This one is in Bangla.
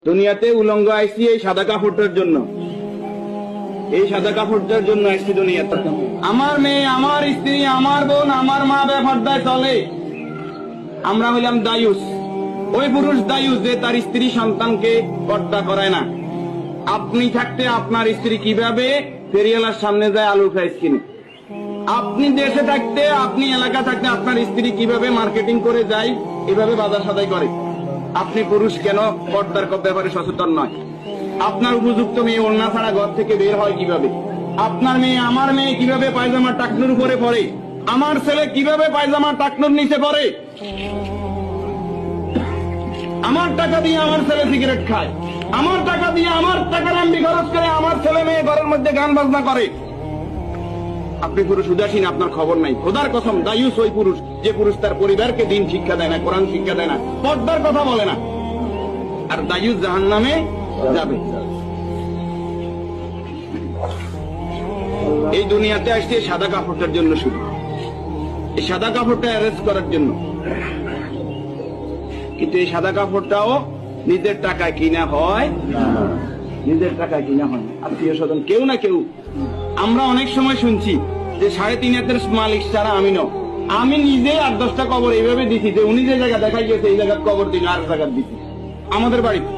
দুনিয়াতে উলঙ্গ আইসি এই সাদা কাপড়টার জন্য, এই সাদা কাপড়টার জন্য আইসি দুনিয়াতে। আমার মেয়ে, আমার স্ত্রী, আমার বোন, আমার মা বেপরদায় চলে, আমরা হইলাম দায়ুস। ওই পুরুষ দায়ুস যে তার স্ত্রী সন্তানকে পর্দা করায় না। আপনি থাকতে আপনার স্ত্রী কিভাবে ফেরিওয়ালার সামনে যায় আলু ফ্রাইস কিনে? আপনি দেশে থাকতে, আপনি এলাকা থাকতে আপনার স্ত্রী কিভাবে মার্কেটিং করে যায়, এভাবে বাজার সদাই করে? আপনি পুরুষ কেন পর্দার ব্যাপারে সচেতন নয়? আপনার উপযুক্ত মেয়ে ওড়না ছাড়া ঘর থেকে বের হয় কিভাবে? আপনার মেয়ে, আমার মেয়ে কিভাবে পায়জামা টাকনুর উপরে পড়ে? আমার ছেলে কিভাবে পায়জামা টাকনুর নিচে পড়ে? আমার টাকা দিয়ে আমার ছেলে সিগারেট খায়, আমার টাকা দিয়ে আমার টাকার এমবি খরচ করে আমার ছেলে মেয়ে ঘরের মধ্যে গান বাজনা করে। আপনি পুরুষ উদাসীন, আপনার খবর নাই। খোদার কসম, দায়ুস ওই পুরুষ যে পুরুষ তার পরিবারকে দিন শিক্ষা দেয় না, কোরআন শিক্ষা দেয় না, পর্দার কথা বলে না, আর দায়ুস জাহান্নামে যাবে। এই দুনিয়াতে আসছে সাদা কাপড়টার জন্য, শুধু এই সাদা কাপড়টা অ্যারেস্ট করার জন্য। কিন্তু এই সাদা কাপড়টাও নিজের টাকায় কিনা হয়, নিজের টাকায় কিনা হয়। আত্মীয় স্বজন কেউ না কেউ, আমরা অনেক সময় শুনছি যে 3.5 হাতের মালিক ছাড়া আমি ন। আমি নিজে 8-10টা কবর এইভাবে দিছি যে উনি যে জায়গা দেখাই গেছে এই জায়গার কবর দিন আর জায়গার দিচ্ছি আমাদের বাড়িতে।